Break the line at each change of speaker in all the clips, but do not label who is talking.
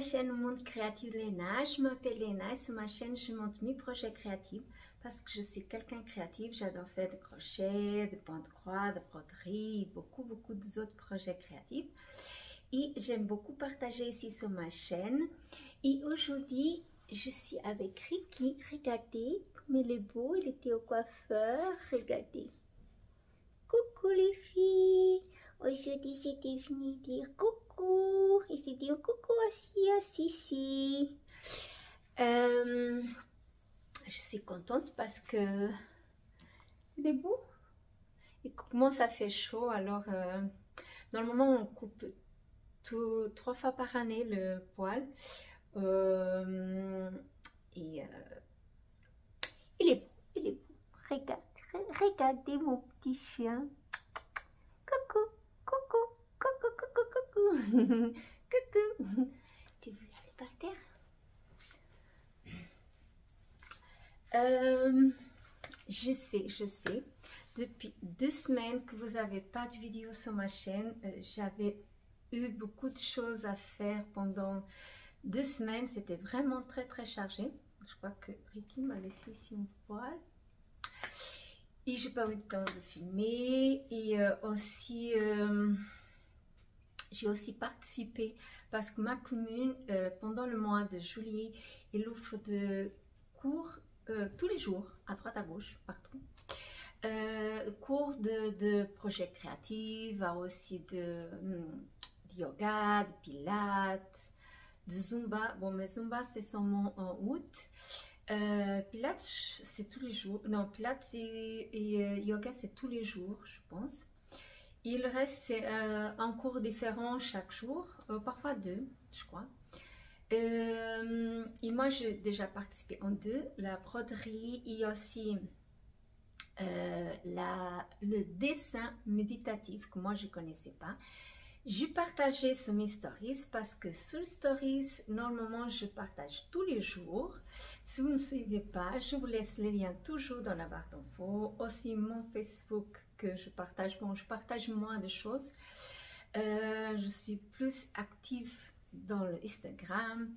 chaîne Monde Créatif Léna. Je m'appelle Léna et sur ma chaîne, je montre mes projets créatifs parce que je suis quelqu'un créatif. J'adore faire de crochet, de point-de-croix, de broderie, beaucoup d'autres projets créatifs. Et j'aime beaucoup partager ici sur ma chaîne. Et aujourd'hui, je suis avec Ricky. Regardez comme il est beau, il était au coiffeur. Regardez. Coucou les filles. Aujourd'hui, j'étais venue dire coucou. Et j'ai dit coucou à Sissi. Je suis contente parce que il est beau. Et comment ça fait chaud, alors normalement on coupe 3 fois par année le poil. Il est beau, il est beau. Regardez mon petit chien. Coucou, coucou, coucou, coucou, coucou. Coucou. Tu veux aller par terre? Je sais. Depuis 2 semaines que vous n'avez pas de vidéo sur ma chaîne. J'avais eu beaucoup de choses à faire pendant 2 semaines. C'était vraiment très chargé. Je crois que Ricky m'a laissé ici un poil. Et j'ai pas eu le temps de filmer. Et aussi, j'ai aussi participé parce que ma commune, pendant le mois de juillet, elle offre de cours tous les jours, à droite à gauche, partout. Cours de projets créatifs, aussi de yoga, de pilates, de zumba. Bon, mais zumba c'est seulement en août. Pilates c'est tous les jours. Non, pilates et yoga c'est tous les jours, je pense. Il reste c'est un cours différent chaque jour, parfois 2, je crois. Et moi j'ai déjà participé en 2, la broderie et aussi le dessin méditatif que moi je connaissais pas. J'ai partagé sur mes stories parce que sur les stories, normalement je partage tous les jours. Si vous ne suivez pas, je vous laisse le lien toujours dans la barre d'infos. Aussi mon Facebook que je partage. Bon, je partage moins de choses. Je suis plus active dans le Instagram.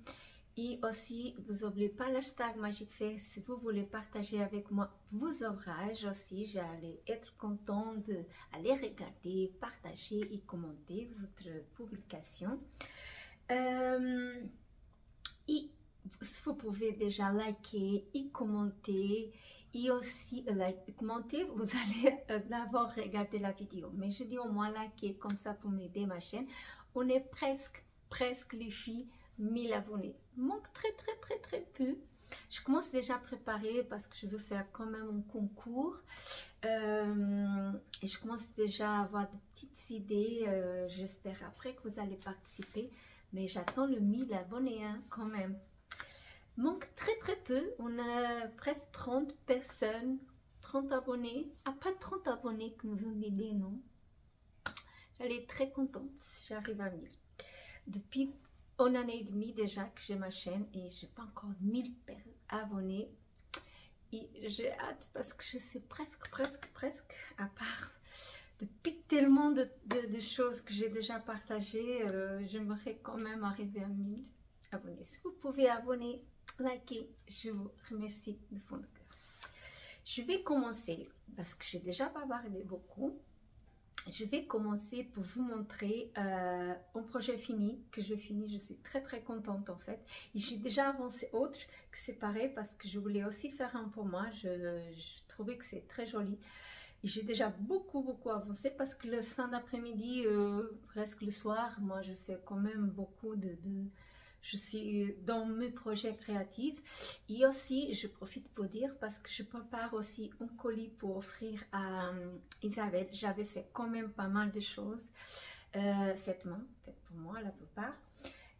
Et aussi, vous n'oubliez pas l'hashtag MagicFair si vous voulez partager avec moi vos ouvrages aussi. J'allais être contente d'aller regarder, partager et commenter votre publication. Et vous pouvez déjà liker et commenter. Et aussi, commenter, vous allez d'abord regarder la vidéo. Mais je dis au moins liker comme ça pour m'aider ma chaîne. On est presque les filles 1000 abonnés. Manque très peu. Je commence déjà à préparer parce que je veux faire quand même un concours. Et je commence déjà à avoir de petites idées. J'espère après que vous allez participer. Mais j'attends le 1000 abonnés hein, quand même. Manque très peu. On a presque 30 personnes. 30 abonnés. Ah, pas 30 abonnés qui veulent m'aider, non. J'allais être très contente si j'arrive à 1000. Depuis une année et demie déjà que j'ai ma chaîne et je n'ai pas encore 1000 abonnés. Et j'ai hâte parce que je suis presque à part. Depuis tellement de choses que j'ai déjà partagées, j'aimerais quand même arriver à 1000 abonnés. Si vous pouvez abonner, liker, je vous remercie du fond de cœur. Je vais commencer parce que j'ai déjà bavardé beaucoup. Je vais commencer pour vous montrer un projet fini, que je finis. Je suis très contente en fait. Et j'ai déjà avancé autre que c'est pareil parce que je voulais aussi faire un pour moi. Je trouvais que c'est très joli. Et j'ai déjà beaucoup avancé parce que le fin d'après-midi, presque le soir, moi je fais quand même beaucoup je suis dans mes projets créatifs. Et aussi, je profite pour dire parce que je prépare aussi un colis pour offrir à Isabelle. J'avais fait quand même pas mal de choses. Faites pour moi la plupart.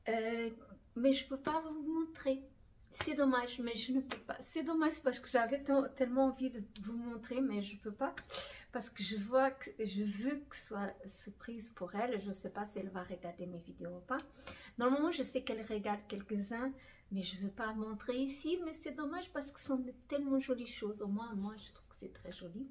Mais je ne peux pas vous montrer. C'est dommage, mais je ne peux pas. C'est dommage parce que j'avais tellement envie de vous montrer, mais je ne peux pas. Parce que je veux que ce soit surprise pour elle. Je ne sais pas si elle va regarder mes vidéos ou pas. Normalement, je sais qu'elle regarde quelques-uns, mais je ne veux pas montrer ici. Mais c'est dommage parce que ce sont de tellement jolies choses. Au moins, moi, je trouve que c'est très joli.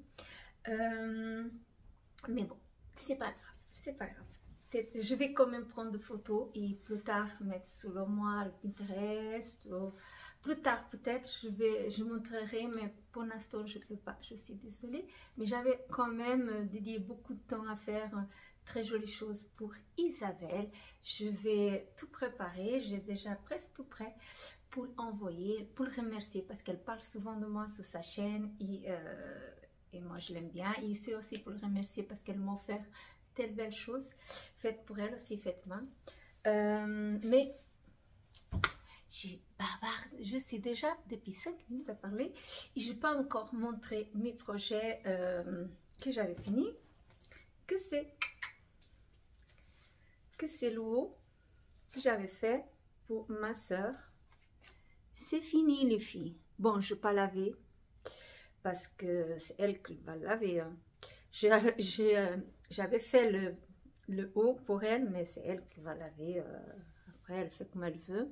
Mais bon, c'est pas grave. je vais quand même prendre des photos et plus tard mettre sur le moi le Pinterest. Ou plus tard peut-être je montrerai, mais pour l'instant je peux pas, je suis désolée. Mais j'avais quand même dédié beaucoup de temps à faire très jolies choses pour Isabelle. Je vais tout préparer, j'ai déjà presque tout prêt pour envoyer, pour le remercier parce qu'elle parle souvent de moi sur sa chaîne et moi je l'aime bien. Et c'est aussi pour le remercier parce qu'elle m'a offert telle belle chose, faite pour elle aussi, faite main. Mais j'ai bavarde, je suis déjà depuis 5 minutes à parler et je n'ai pas encore montré mes projets que j'avais fini. Que c'est le haut que j'avais fait pour ma soeur. C'est fini les filles. Bon, je ne vais pas laver parce que c'est elle qui va laver. Hein. J'avais fait le haut pour elle, mais c'est elle qui va laver. Après, elle fait comme elle veut.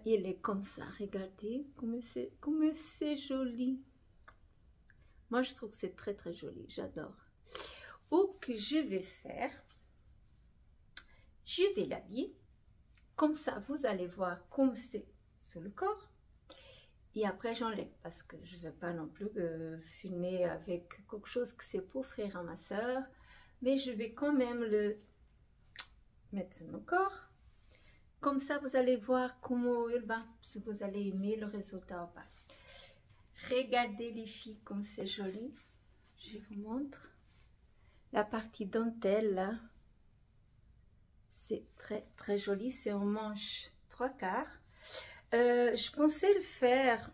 Il est comme ça. Regardez comme c'est joli. Moi, je trouve que c'est très très joli. J'adore. Ou que je vais faire, je vais l'habiller. Comme ça, vous allez voir comme c'est sur le corps. Et après, j'enlève parce que je ne veux pas non plus filmer avec quelque chose que c'est pour offrir à ma soeur. Mais je vais quand même le mettre sur mon corps. Comme ça, vous allez voir comment il va, si vous allez aimer le résultat ou pas. Regardez les filles, comme c'est joli. Je vous montre. La partie dentelle, là, c'est très très joli. C'est en manche 3/4. Je pensais le faire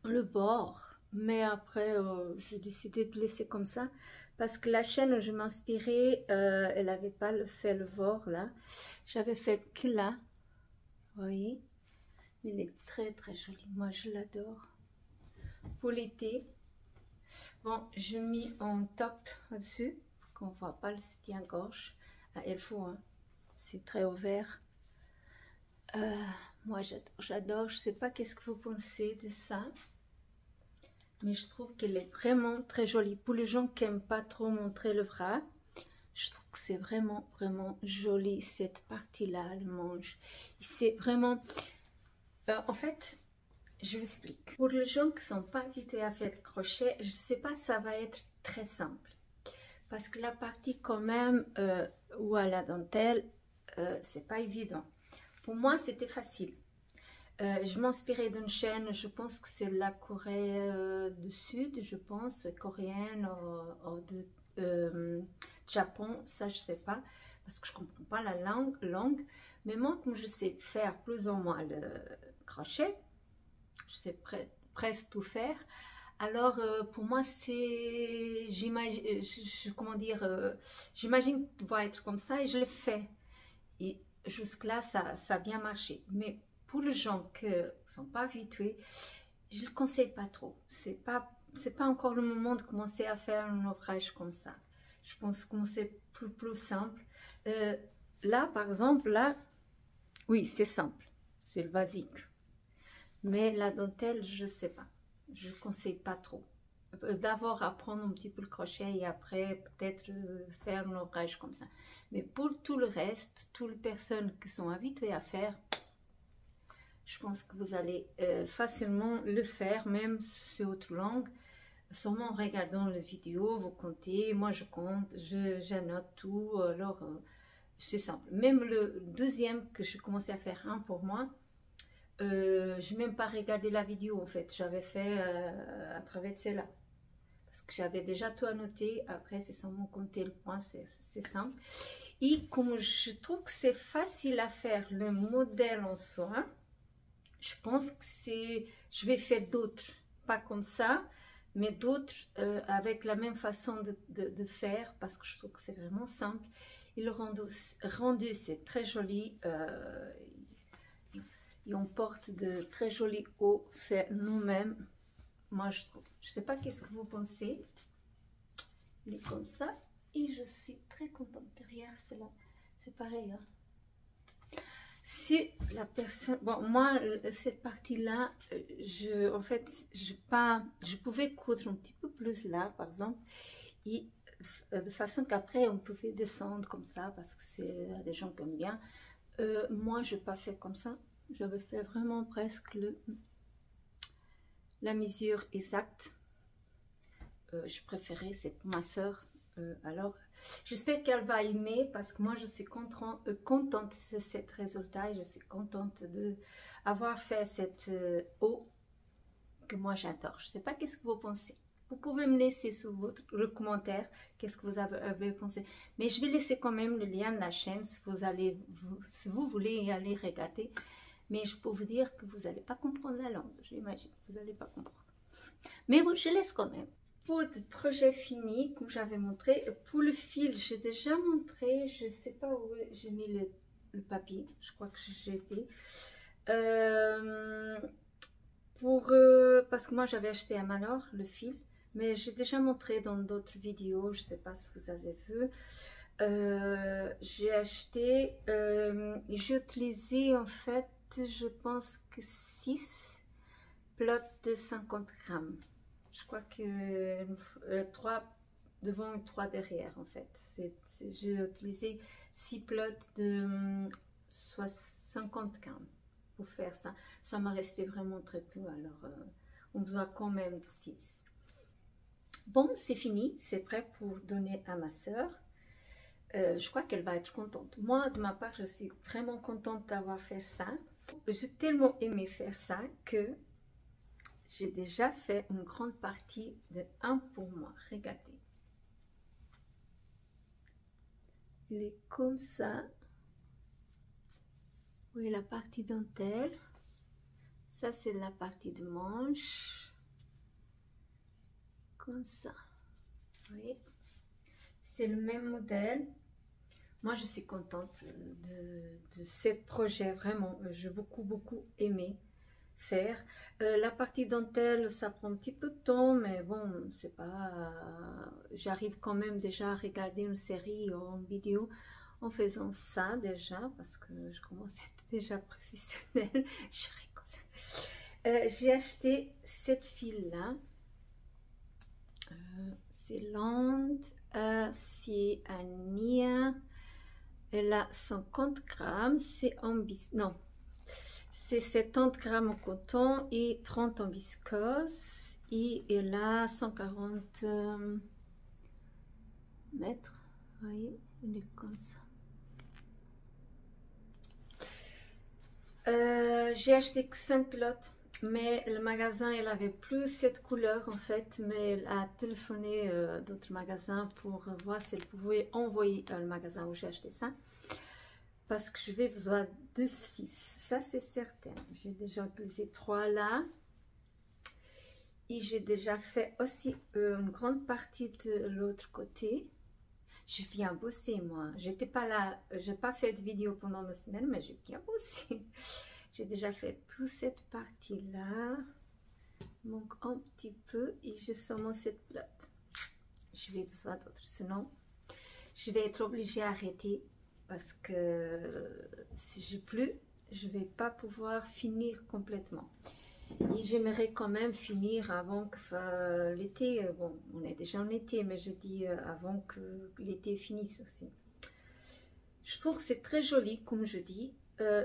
le bord, mais après j'ai décidé de laisser comme ça parce que la chaîne où je m'inspirais, elle n'avait pas fait le bord là. J'avais fait que là, vous voyez, il est très très joli. Moi je l'adore pour l'été. Bon, je mis en top au-dessus qu'on voit pas le soutien-gorge. Ah, il faut, hein. C'est très ouvert. Moi j'adore, je sais pas qu'est-ce que vous pensez de ça, mais je trouve qu'elle est vraiment très jolie. Pour les gens qui n'aiment pas trop montrer le bras, je trouve que c'est vraiment vraiment joli cette partie là, le manche. C'est vraiment, en fait, je vous explique. Pour les gens qui sont pas habitués à faire le crochet, je sais pas, ça va être très simple parce que la partie quand même où à la dentelle, c'est pas évident. Pour moi, c'était facile. Je m'inspirais d'une chaîne, je pense que c'est la Corée du Sud, je pense, coréenne ou de Japon, ça je sais pas, parce que je comprends pas la langue. Mais moi, comme je sais faire plus ou moins le crochet, je sais presque tout faire. Alors pour moi, c'est, j'imagine, comment dire, j'imagine que va être comme ça et je le fais. Et jusque-là, ça a bien marché. Mais pour les gens qui ne sont pas habitués, je ne le conseille pas trop. C'est pas encore le moment de commencer à faire un ouvrage comme ça. Je pense que c'est plus simple. Là, par exemple, là, oui, c'est simple. C'est le basique. Mais la dentelle, je ne sais pas. Je ne conseille pas trop. D'abord apprendre un petit peu le crochet et après peut-être faire un ouvrage comme ça. Mais pour tout le reste, toutes les personnes qui sont habituées à faire, je pense que vous allez facilement le faire, même sur autre langue. Seulement en regardant la vidéo, vous comptez, moi je compte, j'annote tout, alors c'est simple. Même le deuxième que j'ai commencé à faire un pour moi, je n'ai même pas regardé la vidéo en fait, j'avais fait à travers de celle-là. Parce que j'avais déjà tout annoté, après c'est seulement compter le point, c'est simple. Et comme je trouve que c'est facile à faire le modèle en soi, je pense que je vais faire d'autres, pas comme ça, mais d'autres avec la même façon de faire, parce que je trouve que c'est vraiment simple. Et le rendu c'est très joli, et on porte de très jolis hauts faits nous-mêmes. Moi je trouve, je sais pas qu'est-ce que vous pensez. Il est comme ça et je suis très contente. Derrière c'est pareil, hein. Si la personne, bon moi cette partie là, en fait je pouvais coudre un petit peu plus là par exemple, et de façon qu'après on pouvait descendre comme ça parce que c'est des gens qui aiment bien. Moi je n'ai pas fait comme ça, j'avais fait vraiment presque la mesure exacte. Je préférais, c'est pour ma soeur. Alors j'espère qu'elle va aimer parce que moi je suis contente de cet résultat et je suis contente de avoir fait cette eau que moi j'adore. Je ne sais pas qu'est-ce que vous pensez. Vous pouvez me laisser sous le commentaire qu'est-ce que vous avez pensé. Mais je vais laisser quand même le lien de la chaîne si vous voulez y aller regarder. Mais je peux vous dire que vous n'allez pas comprendre la langue, j'imagine. Vous n'allez pas comprendre. Mais bon, je laisse quand même. Pour le projet fini, comme j'avais montré, pour le fil, j'ai déjà montré, je ne sais pas où j'ai mis le papier, je crois que j'ai été. Parce que moi j'avais acheté à Manor le fil, mais j'ai déjà montré dans d'autres vidéos, je ne sais pas si vous avez vu. J'ai acheté, j'ai utilisé en fait, je pense que 6 plots de 50 grammes. Je crois que 3 devant et 3 derrière en fait. J'ai utilisé 6 plots de 50 grammes pour faire ça. Ça m'a resté vraiment très peu, alors on besoin quand même de 6. Bon, c'est fini, c'est prêt pour donner à ma soeur. Je crois qu'elle va être contente. Moi, de ma part, je suis vraiment contente d'avoir fait ça. J'ai tellement aimé faire ça que j'ai déjà fait une grande partie de 1 pour moi. Regardez. Il est comme ça. Oui, la partie dentelle. Ça, c'est la partie de manche. Comme ça. Oui. C'est le même modèle. Moi, je suis contente de ce projet. Vraiment, j'ai beaucoup aimé faire. La partie dentelle, ça prend un petit peu de temps, mais bon, c'est pas... J'arrive quand même déjà à regarder une série en vidéo en faisant ça déjà, parce que je commence à être déjà professionnelle. Je rigole. J'ai acheté cette file-là. C'est Land Oceania. Elle a 50 grammes. C'est en non. C'est 70 grammes en coton et 30 en viscose. Et elle a 140 mètres. Vous voyez, elle est comme ça. J'ai acheté que 5 pilotes, mais le magasin, il avait plus cette couleur en fait, mais elle a téléphoné d'autres magasins pour voir si elle pouvait envoyer le magasin où j'ai acheté ça. Parce que je vais besoin de 6, ça c'est certain. J'ai déjà utilisé 3 là. Et j'ai déjà fait aussi une grande partie de l'autre côté. Je viens bosser moi. J'étais pas là, j'ai pas fait de vidéo pendant 2 semaines, mais j'ai bien bossé. J'ai déjà fait toute cette partie là. Donc un petit peu et j'ai seulement cette plotte. Je vais besoin d'autres, sinon je vais être obligée d'arrêter parce que si j'ai plus, je vais pas pouvoir finir complètement. Et j'aimerais quand même finir avant que l'été, bon, on est déjà en été, mais je dis avant que l'été finisse aussi. Je trouve que c'est très joli, comme je dis.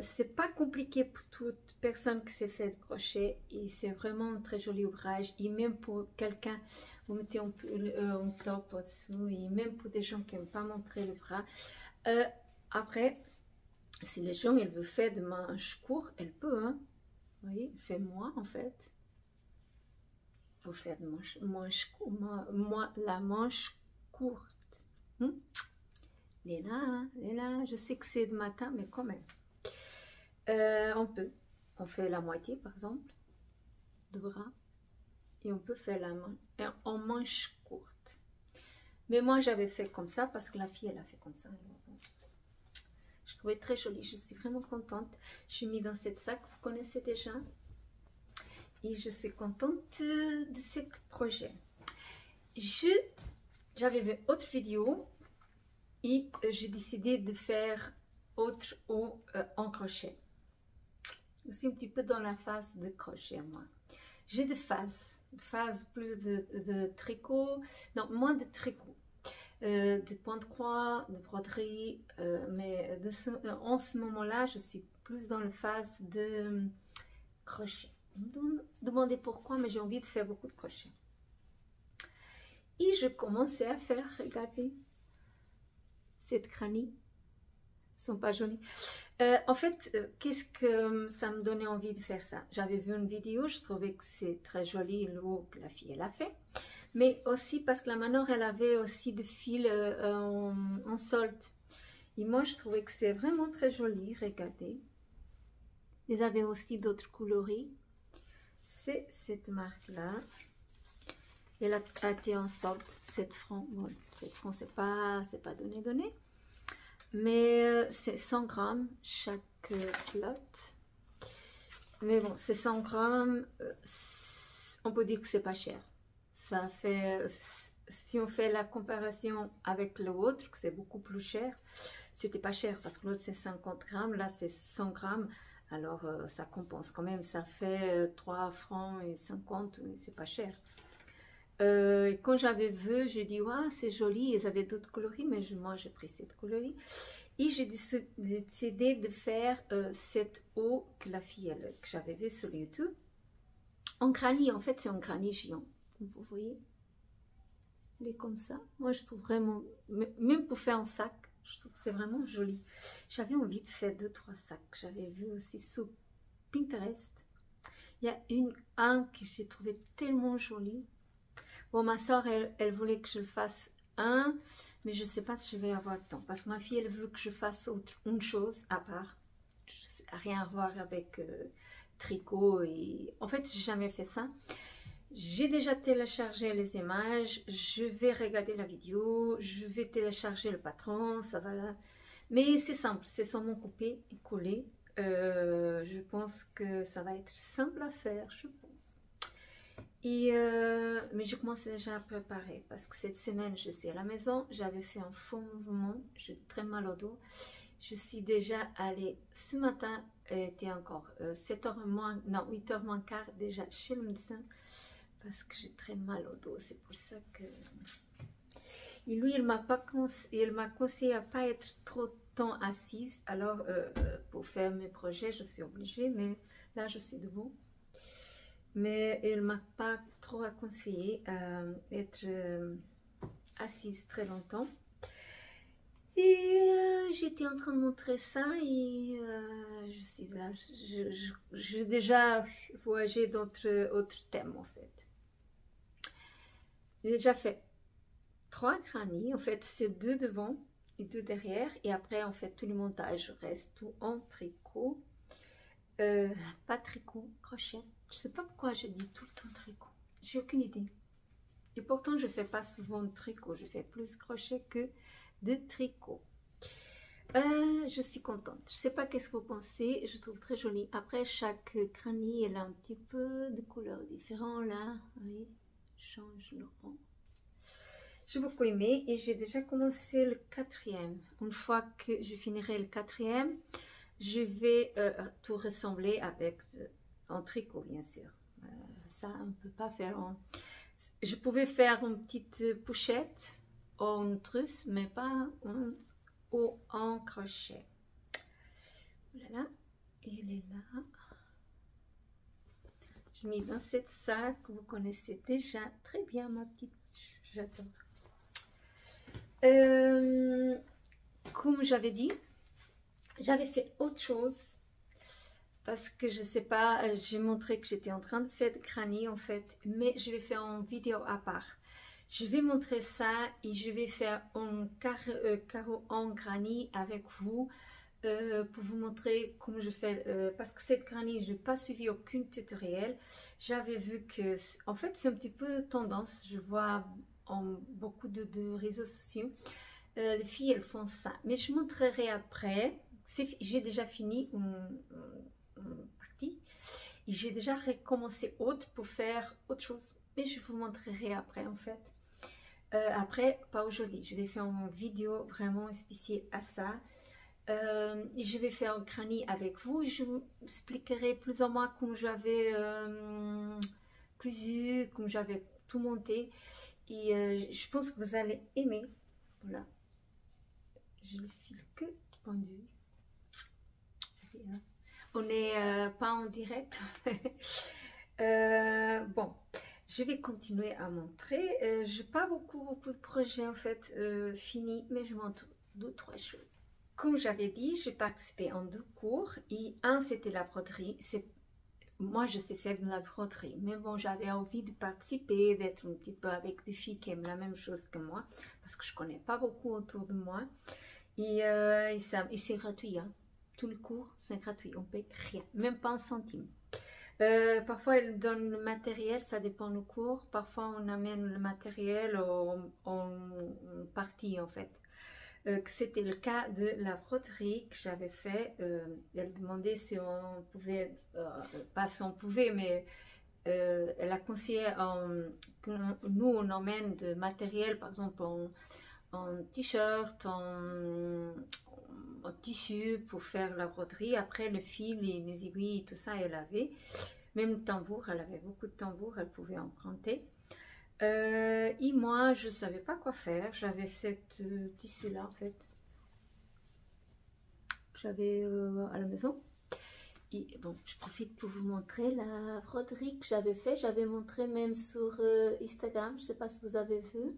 C'est pas compliqué pour toute personne qui s'est fait de crochet et c'est vraiment un très joli ouvrage. Et même pour quelqu'un, vous mettez un top au-dessous et même pour des gens qui n'aiment pas montrer le bras. Après, si les gens veulent faire de manches courtes, elle peut, hein. Vous voyez, fais-moi en fait. Pour faire de la manche courte. Léna, hein, Léna, je sais que c'est de matin, mais quand même. On fait la moitié par exemple de bras et on peut faire la manche en manche courte. Mais moi j'avais fait comme ça parce que la fille elle a fait comme ça. Je trouvais très joli, je suis vraiment contente. Je suis mis dans cette sac, vous connaissez déjà. Et je suis contente de ce projet. J'avais vu autre vidéo et j'ai décidé de faire autre en crochet. Je suis un petit peu dans la phase de crochet moi. J'ai des phases plus de tricot, non moins de tricot. de pointe-croix, de broderie, mais en ce moment-là, je suis plus dans la phase de crochet. Vous me demandez pourquoi, mais j'ai envie de faire beaucoup de crochet. Et je commençais à faire, regardez, cette crânie. Sont pas jolies. En fait, qu'est-ce que ça me donnait envie de faire ça? J'avais vu une vidéo, je trouvais que c'est très joli le haut que la fille elle a fait, mais aussi parce que la Manor elle avait aussi des fils en solde. Et moi je trouvais que c'est vraiment très joli. Regardez, ils avaient aussi d'autres coloris. C'est cette marque là. Elle a été en solde 7 francs. Bon, 7 francs c'est pas donné. Mais c'est 100 grammes chaque flotte. Mais bon, c'est 100 grammes. On peut dire que c'est pas cher. Ça fait, si on fait la comparaison avec l'autre, que c'est beaucoup plus cher, c'était pas cher parce que l'autre c'est 50 grammes, là c'est 100 grammes. Alors ça compense quand même. Ça fait 3 francs et 50, c'est pas cher. Quand j'avais vu, j'ai dit ouais, c'est joli, ils avaient d'autres coloris, mais moi j'ai pris cette coloris et j'ai décidé de faire cette eau que la fille que j'avais vu sur YouTube en granit. En fait c'est en granit géant, vous voyez, il est comme ça. Moi je trouve vraiment, même pour faire un sac, je trouve que c'est vraiment joli. J'avais envie de faire 2-3 sacs. J'avais vu aussi sur Pinterest, il y a un que j'ai trouvé tellement joli. Bon, ma soeur, elle voulait que je le fasse un, mais je ne sais pas si je vais avoir le temps. Parce que ma fille, elle veut que je fasse une chose à part. Rien à voir avec tricot. Et... En fait, j'ai jamais fait ça. J'ai déjà téléchargé les images. Je vais regarder la vidéo. Je vais télécharger le patron. Ça va là. Mais c'est simple. C'est seulement couper et coller. Je pense que ça va être simple à faire, je pense. Et mais je commence déjà à préparer parce que cette semaine je suis à la maison, j'avais fait un faux mouvement, j'ai très mal au dos. Je suis déjà allée ce matin, était encore 7h moins, non 8h moins quart déjà chez le médecin parce que j'ai très mal au dos. C'est pour ça que et lui il m'a conseillé à pas être trop de temps assise. Alors pour faire mes projets je suis obligée, mais là je suis debout. Mais il ne m'a pas trop conseillé d'être assise très longtemps. Et j'étais en train de montrer ça et je suis là, j'ai déjà voyagé d'autres thèmes en fait. J'ai déjà fait 3 crânies, en fait c'est 2 devant et 2 derrière. Et après en fait tout le montage reste tout en tricot. Pas tricot, crochet. Je sais pas pourquoi je dis tout le temps tricot. J'ai aucune idée. Et pourtant, je fais pas souvent de tricot. Je fais plus crochet que de tricot. Je suis contente. Je sais pas qu'est-ce que vous pensez. Je trouve très joli. Après, chaque crânie, elle a un petit peu de couleurs différentes là. Oui, change le rang. J'ai beaucoup aimé et j'ai déjà commencé le 4e. Une fois que je finirai le 4e, je vais tout ressembler avec en tricot, bien sûr. Ça, on ne peut pas faire Je pouvais faire une petite pochette ou une trousse, mais pas en crochet. Voilà, elle est là. Je mets dans cette sac, vous connaissez déjà très bien ma petite... J'adore. Comme j'avais dit, j'avais fait autre chose. Parce que je sais pas, j'ai montré que j'étais en train de faire de crânie en fait, mais je vais faire une vidéo à part. Je vais montrer ça et je vais faire un carreau en granit avec vous pour vous montrer comment je fais. Parce que cette granit, je n'ai pas suivi aucun tutoriel. J'avais vu que, en fait, c'est un petit peu tendance. Je vois en beaucoup de réseaux sociaux, les filles elles font ça. Mais je montrerai après. J'ai déjà fini partie et j'ai déjà recommencé autre pour faire autre chose, mais je vous montrerai après en fait. Après, pas aujourd'hui, je vais faire une vidéo vraiment spéciale à ça. Et je vais faire un crânie avec vous. Je vous expliquerai plus ou moins comment j'avais cousu, comment j'avais tout monté. Et je pense que vous allez aimer. Voilà. Je le file que pendu. Bien. On n'est pas en direct. Bon, je vais continuer à montrer. Je n'ai pas beaucoup de projets en fait finis, mais je montre 2-3 choses. Comme j'avais dit, j'ai participé en 2 cours. Et un, c'était la broderie. Moi, je sais faire de la broderie, mais bon, j'avais envie de participer, d'être un petit peu avec des filles qui aiment la même chose que moi, parce que je connais pas beaucoup autour de moi. Et c'est gratuit, hein. Tout le cours, c'est gratuit, on paye rien, même pas un centime. Parfois, ils donnent le matériel, ça dépend du cours. Parfois, on amène le matériel en partie, en fait. C'était le cas de la broderie que j'avais fait. Elle demandait si on pouvait, pas si on pouvait, mais elle a conseillé que nous, on emmène de matériel, par exemple, en t-shirt, en tissu pour faire la broderie. Après, le fil et les aiguilles, tout ça, elle avait. Même le tambour, elle avait beaucoup de tambours, elle pouvait emprunter. Et moi, je ne savais pas quoi faire. J'avais cette tissu-là, en fait. J'avais à la maison. Et bon, je profite pour vous montrer la broderie que j'avais fait. J'avais montré même sur Instagram. Je ne sais pas si vous avez vu.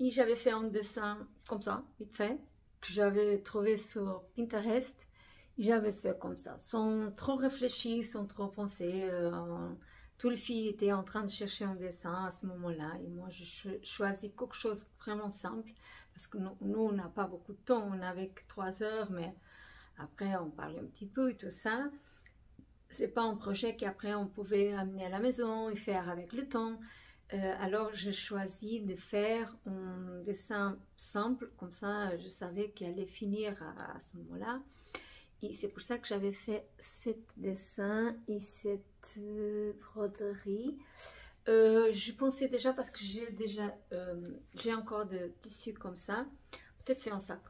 Et j'avais fait un dessin comme ça, vite fait, que j'avais trouvé sur Pinterest. J'avais fait comme ça, sans trop réfléchir, sans trop penser. Toutes les filles étaient en train de chercher un dessin à ce moment-là. Et moi, je choisis quelque chose de vraiment simple. Parce que nous on n'a pas beaucoup de temps. On avait que 3 heures, mais après, on parlait un petit peu et tout ça. C'est pas un projet qu'après, on pouvait amener à la maison et faire avec le temps. Alors j'ai choisi de faire un dessin simple, comme ça je savais qu'il allait finir à ce moment-là. Et c'est pour ça que j'avais fait ce dessin et cette broderie. Je pensais déjà, parce que j'ai encore de tissu comme ça, peut-être faire un sac.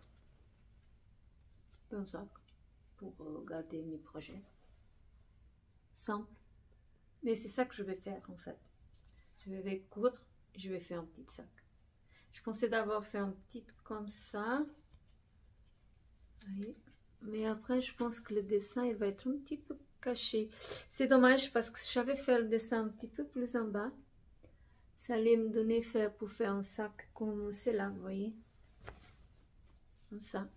Un sac pour garder mes projets. Simple. Mais c'est ça que je vais faire en fait. Je vais coudre, je vais faire un petit sac. Je pensais d'abord faire un petit comme ça. Oui. Mais après, je pense que le dessin, il va être un petit peu caché. C'est dommage parce que j'avais fait le dessin un petit peu plus en bas. Ça allait me donner pour faire un sac comme c'est là, vous voyez. Comme ça.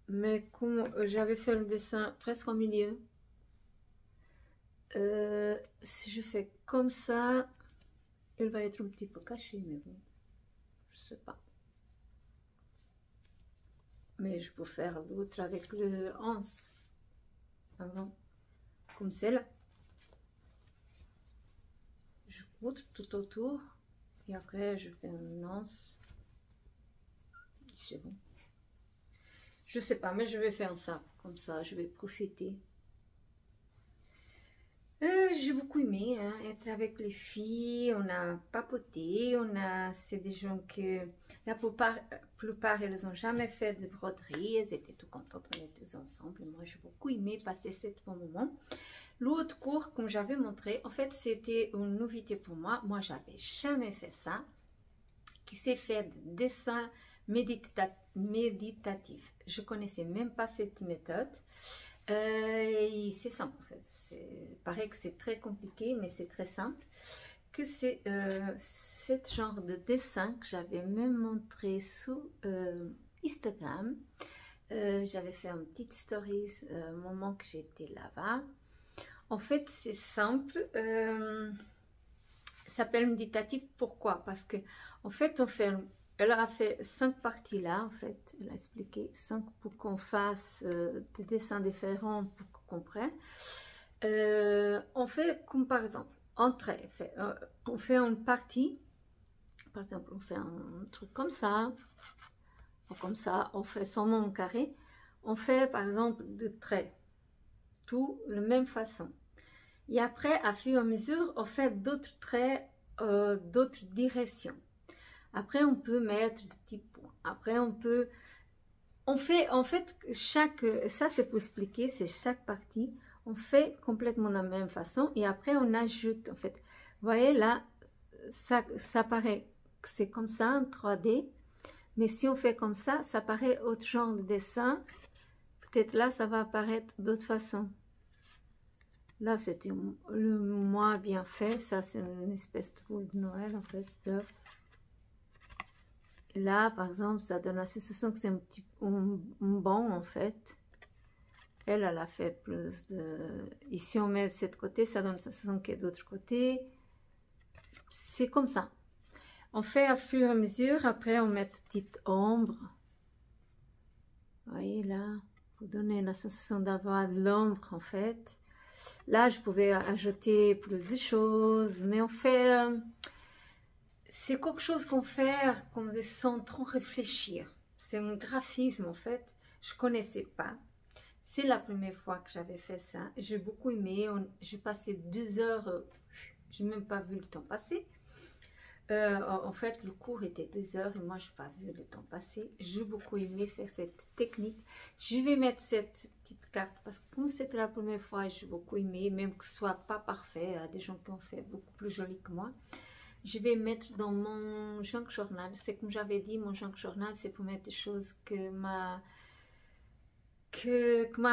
Mais comme j'avais fait le dessin presque en milieu, si je fais comme ça, il va être un petit peu caché, mais bon, je sais pas. Mais je peux faire l'autre avec le anse, par exemple, comme celle-là. Je coudre tout autour et après je fais un anse. C'est bon. Je sais pas, mais je vais faire ça, comme ça, je vais profiter. J'ai beaucoup aimé hein, être avec les filles, on a papoté, c'est des gens que la plupart elles n'ont jamais fait de broderie, elles étaient tout contentes, on est tous ensemble. Et moi j'ai beaucoup aimé passer ce bon moment. L'autre cours, comme j'avais montré, en fait c'était une nouveauté pour moi. Moi j'avais jamais fait ça, qui s'est fait de dessin méditatif. Je connaissais même pas cette méthode. C'est simple en fait, paraît que c'est très compliqué mais c'est très simple, que c'est ce genre de dessin que j'avais même montré sous Instagram. J'avais fait une petite story au moment que j'étais là-bas. En fait c'est simple, ça s'appelle méditatif. Pourquoi? Parce que en fait on fait elle a fait 5 parties là, en fait. Elle a expliqué 5 pour qu'on fasse des dessins différents pour qu'on comprenne. On fait comme par exemple, entrée. On fait une partie. Par exemple, on fait un truc comme ça. Ou comme ça. On fait son nom carré. On fait par exemple des traits. Tout de la même façon. Et après, à fur et à mesure, on fait d'autres traits, d'autres directions. Après, on peut mettre des petits points. Après, on fait, en fait, ça c'est pour expliquer, c'est chaque partie, on fait complètement de la même façon. Et après, on ajoute, en fait, Vous voyez là, ça paraît que c'est comme ça en 3D. Mais si on fait comme ça paraît autre genre de dessin. Peut-être là, ça va apparaître d'autre façon. Là, c'était le moins bien fait. Ça, c'est une espèce de boule de Noël, en fait. Là, par exemple, ça donne la sensation que c'est un petit bonbon, en fait. Elle a fait plus de... Ici, on met de cet côté, ça donne la sensation qu'il y a d'autre côté. C'est comme ça. On fait à fur et à mesure. Après, on met une petite ombre. Vous voyez, là, pour donner la sensation d'avoir de l'ombre, en fait. Là, je pouvais ajouter plus de choses, mais on fait... c'est quelque chose qu'on fait sans trop réfléchir. C'est un graphisme, en fait. Je ne connaissais pas. C'est la première fois que j'avais fait ça. J'ai beaucoup aimé. J'ai passé 2 heures. Je n'ai même pas vu le temps passer. En fait, le cours était 2 heures et moi, je n'ai pas vu le temps passer. J'ai beaucoup aimé faire cette technique. Je vais mettre cette petite carte parce que comme c'était la première fois, j'ai beaucoup aimé, même que ce soit pas parfait. Il y a des gens qui ont fait beaucoup plus joli que moi. Je vais mettre dans mon junk journal. C'est comme j'avais dit, mon junk journal, c'est pour mettre des choses que m'a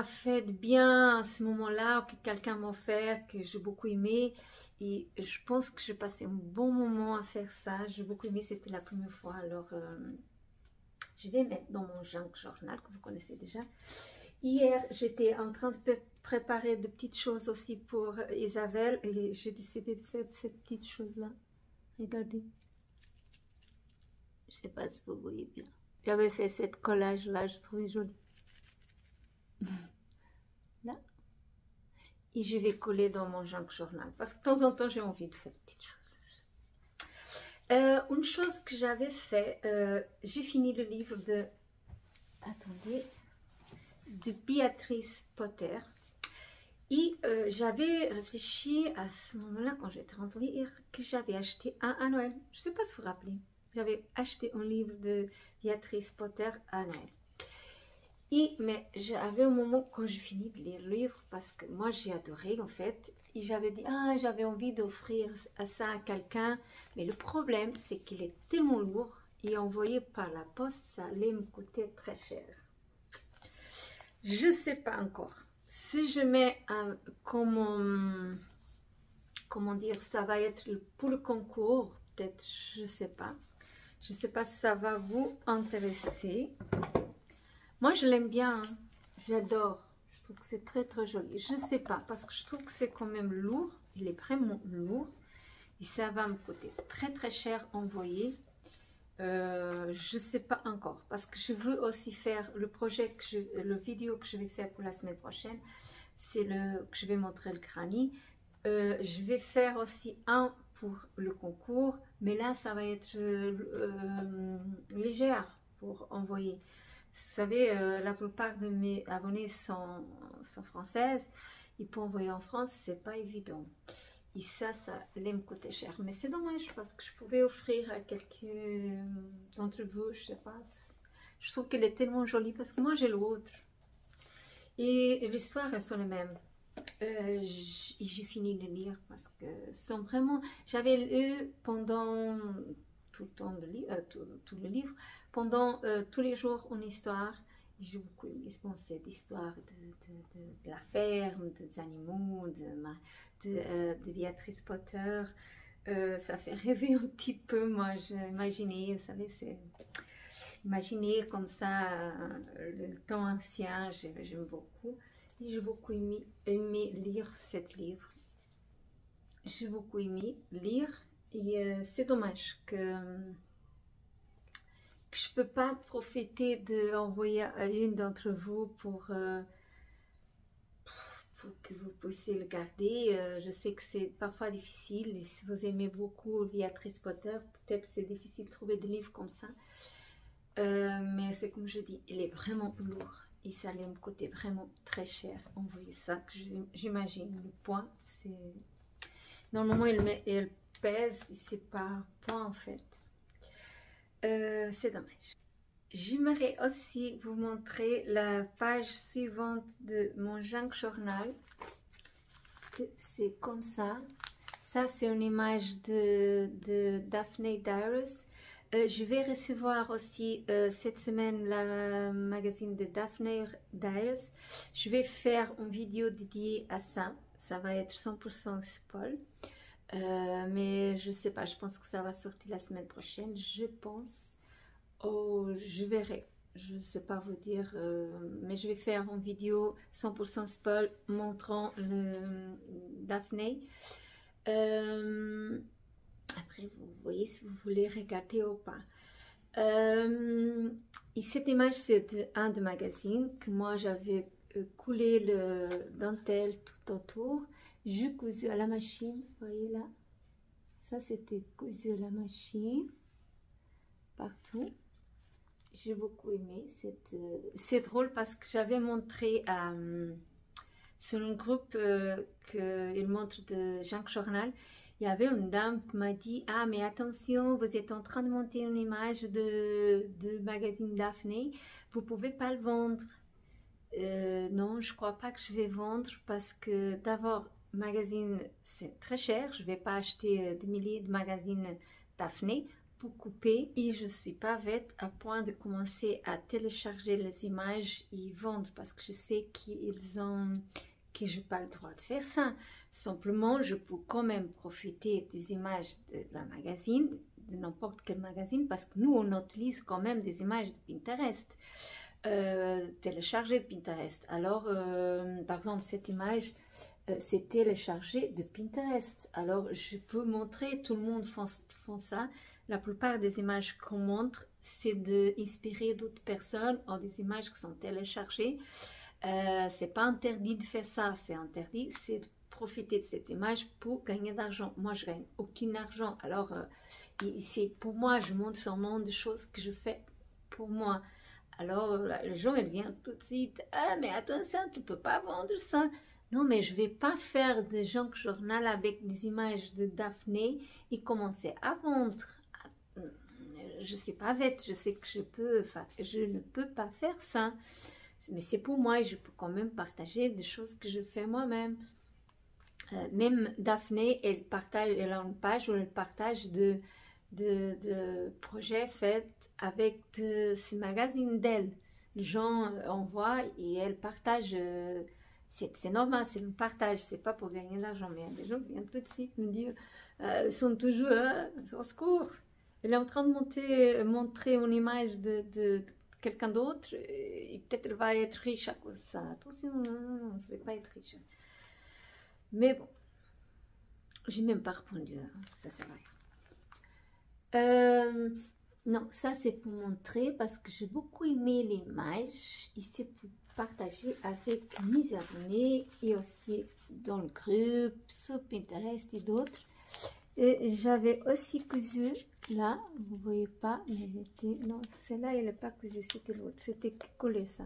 fait de bien à ce moment-là, que quelqu'un m'a offert, que j'ai beaucoup aimé. Et je pense que j'ai passé un bon moment à faire ça. J'ai beaucoup aimé, c'était la première fois. Alors, je vais mettre dans mon junk journal, que vous connaissez déjà. Hier, j'étais en train de préparer de petites choses aussi pour Isabelle. Et j'ai décidé de faire cette petite chose-là. Regardez. Je ne sais pas si vous voyez bien. J'avais fait cette collage-là, je trouvais joli. Là. Et je vais coller dans mon junk journal. Parce que de temps en temps, j'ai envie de faire des petites choses. Une chose que j'avais fait, j'ai fini le livre de... Attendez. De Béatrice Potter. Et j'avais réfléchi à ce moment-là, quand j'étais en train de lire, que j'avais acheté un à Noël. Je ne sais pas si vous vous rappelez. J'avais acheté un livre de Béatrice Potter à Noël. Mais j'avais un moment quand j'ai fini de lire le livre, parce que moi j'ai adoré en fait, et j'avais dit, j'avais envie d'offrir ça à quelqu'un, mais le problème c'est qu'il est tellement lourd, et envoyé par la poste, ça allait me coûter très cher. Je ne sais pas encore. Si je mets comment dire, ça va être pour le concours, peut-être, je ne sais pas. Je ne sais pas si ça va vous intéresser. Moi, je l'aime bien, hein. J'adore. Je trouve que c'est très, très joli. Je ne sais pas, parce que je trouve que c'est quand même lourd. Il est vraiment lourd. Et ça va me coûter très, très cher envoyé. Je ne sais pas encore, parce que je veux aussi faire le projet, le vidéo que je vais faire pour la semaine prochaine. C'est que je vais montrer le granny. Je vais faire aussi un pour le concours. Mais là, ça va être légère pour envoyer. Vous savez, la plupart de mes abonnés sont françaises. Et pour envoyer en France, c'est pas évident. Et ça allait me coûter cher. Mais c'est dommage parce que je pouvais offrir à quelqu'un d'entre vous, je sais pas. Je trouve qu'elle est tellement jolie parce que moi j'ai l'autre. Et l'histoire, elles sont les mêmes. J'ai fini de lire parce que sont vraiment... J'avais lu pendant tout le temps tout le livre, pendant tous les jours une histoire. J'ai beaucoup aimé cette histoire de la ferme, des animaux, de Béatrice Potter. Ça fait rêver un petit peu, moi, j'imaginais, vous savez, c'est... Imaginer comme ça le temps ancien, j'aime beaucoup. Et j'ai beaucoup aimé lire cet livre. J'ai beaucoup aimé lire et c'est dommage que je ne peux pas profiter d'envoyer à une d'entre vous pour que vous puissiez le garder. Je sais que c'est parfois difficile. Et si vous aimez beaucoup Béatrice Potter, peut-être c'est difficile de trouver des livres comme ça. Mais c'est comme je dis, il est vraiment lourd. Et ça allait me coûter vraiment très cher. Envoyer ça, j'imagine. Le poids, c'est... Normalement, elle pèse, c'est pas poids en fait. C'est dommage. J'aimerais aussi vous montrer la page suivante de mon junk journal. C'est comme ça. Ça, c'est une image de Daphne Diaries. Je vais recevoir aussi cette semaine la magazine de Daphne Diaries. Je vais faire une vidéo dédiée à ça. Ça va être 100% spoil. Mais je sais pas, je pense que ça va sortir la semaine prochaine. Je pense. Oh, je verrai. Je ne sais pas vous dire, mais je vais faire une vidéo 100% spoil montrant le Daphne. Après, vous voyez si vous voulez regarder ou pas. Et cette image, c'est un de magazines que moi j'avais coulé le dentelle tout autour. Je cousu à la machine, vous voyez là. Ça, c'était cousu à la machine partout. J'ai beaucoup aimé. C'est drôle parce que j'avais montré sur un groupe qu'il montre de Junk Journal. Il y avait une dame qui m'a dit: ah, mais attention, vous êtes en train de monter une image de magazine Daphne, vous pouvez pas le vendre. Non, je crois pas que je vais vendre parce que d'abord, magazine c'est très cher. Je vais pas acheter des milliers de magazines Daphne pour couper, et je suis pas bête à point de commencer à télécharger les images et vendre parce que je sais que je n'ai pas le droit de faire ça. Simplement, je peux quand même profiter des images de la magazine, de n'importe quel magazine, parce que nous, on utilise quand même des images de Pinterest, téléchargées de Pinterest. Alors, par exemple, cette image, c'est téléchargé de Pinterest. Alors, je peux montrer, tout le monde font ça. La plupart des images qu'on montre, c'est d'inspirer d'autres personnes ou des images qui sont téléchargées. C'est pas interdit de faire ça, c'est interdit, c'est de profiter de cette image pour gagner d'argent. Moi, je gagne aucun argent. Alors, c'est pour moi, je montre seulement des choses que je fais pour moi. Alors, les gens, ils viennent tout de suite: ah, mais attention, tu peux pas vendre ça. Non, mais je vais pas faire de junk journal avec des images de Daphne et commencer à vendre. Je suis pas bête, je sais que je ne peux pas faire ça. Mais c'est pour moi et je peux quand même partager des choses que je fais moi-même. Même Daphne, elle a une page où elle partage de projets faits avec ces magazines d'elle. Les gens envoient et elle partage. C'est normal, c'est le partage, c'est pas pour gagner de l'argent. Mais il y a des gens qui viennent tout de suite me dire, ils sont toujours au secours. Elle est en train de montrer une image de quelqu'un d'autre et peut-être elle va être riche à cause de ça. Attention, non, je vais pas être riche. Mais bon, j'ai même pas répondu, ça sert à rien. Non, ça c'est pour montrer parce que j'ai beaucoup aimé l'image et c'est pour partager avec mes abonnés et aussi dans le groupe, sur Pinterest et d'autres. J'avais aussi cousu là, vous voyez pas, mais non, celle-là elle n'est pas cousue, c'était l'autre, c'était collé ça.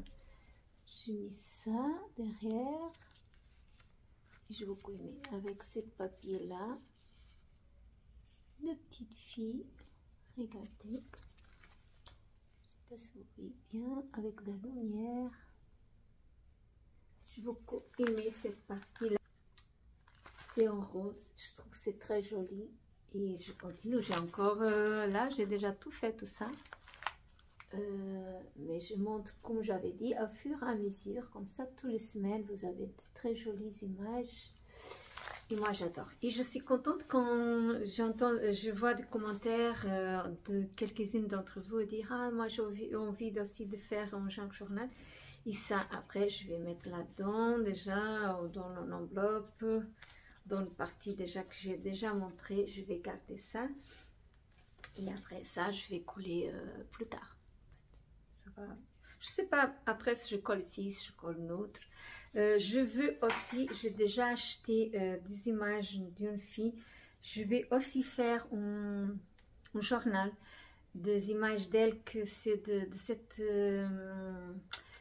J'ai mis ça derrière. J'ai beaucoup aimé avec cette papier là de petite fille. Regardez, je sais pas si vous voyez bien avec de la lumière. J'ai beaucoup aimé cette partie là. C'est en rose, je trouve que c'est très joli et je continue. J'ai encore là, j'ai déjà tout fait tout ça. Mais je montre, comme j'avais dit, au fur et à mesure, comme ça, toutes les semaines, vous avez de très jolies images. Et moi, j'adore. Et je suis contente quand je vois des commentaires de quelques-unes d'entre vous dire: ah, moi, j'ai envie aussi de faire un junk journal. Et ça, après, je vais mettre là-dedans, déjà, dans l'enveloppe, dans une partie déjà que j'ai déjà montré. Je vais garder ça. Et après ça, je vais coller plus tard. Ça va. Je sais pas après si je colle ici, si je colle une autre. Je veux aussi, j'ai déjà acheté des images d'une fille. Je vais aussi faire un journal des images d'elle, que c'est de cette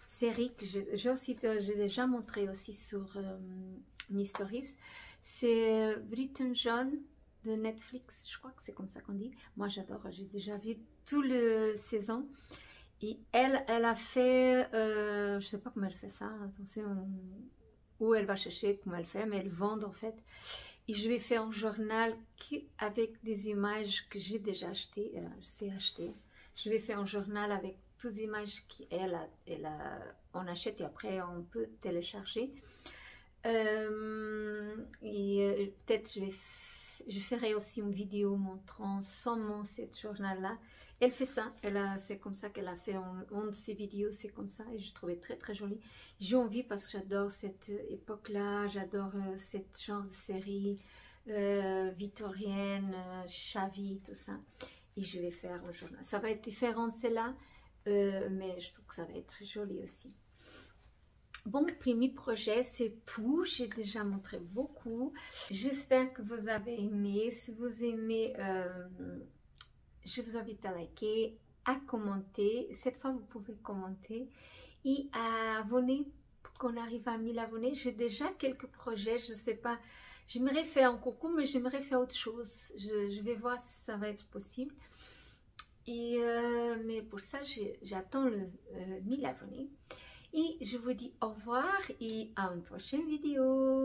série que j'ai déjà montré aussi sur mes stories. C'est Bridget Jones de Netflix, je crois que c'est comme ça qu'on dit. Moi j'adore, j'ai déjà vu toutes les saisons. Et elle a fait, je sais pas comment elle fait ça, attention, où elle va chercher, comment elle fait, mais elle vend en fait. Et je vais faire un journal avec des images que j'ai déjà achetées. Je sais acheter. Je vais faire un journal avec toutes les images on achète et après on peut télécharger. Peut-être je ferai aussi une vidéo montrant comment cette journal-là. Elle fait ça, c'est comme ça qu'elle a fait une de ses vidéos, c'est comme ça et je trouvais très très joli. J'ai envie parce que j'adore cette époque-là, j'adore cette genre de série victorienne, Chavy, tout ça. Et je vais faire un journal. Ça va être différent de celle-là, mais je trouve que ça va être très joli aussi. Bon, premier projet, c'est tout. J'ai déjà montré beaucoup. J'espère que vous avez aimé. Si vous aimez, je vous invite à liker, à commenter. Cette fois, vous pouvez commenter et à abonner pour qu'on arrive à 1000 abonnés. J'ai déjà quelques projets, je ne sais pas. J'aimerais faire un coucou, mais j'aimerais faire autre chose. Je vais voir si ça va être possible. Et, mais pour ça, j'attends le 1000 abonnés. Et je vous dis au revoir et à une prochaine vidéo.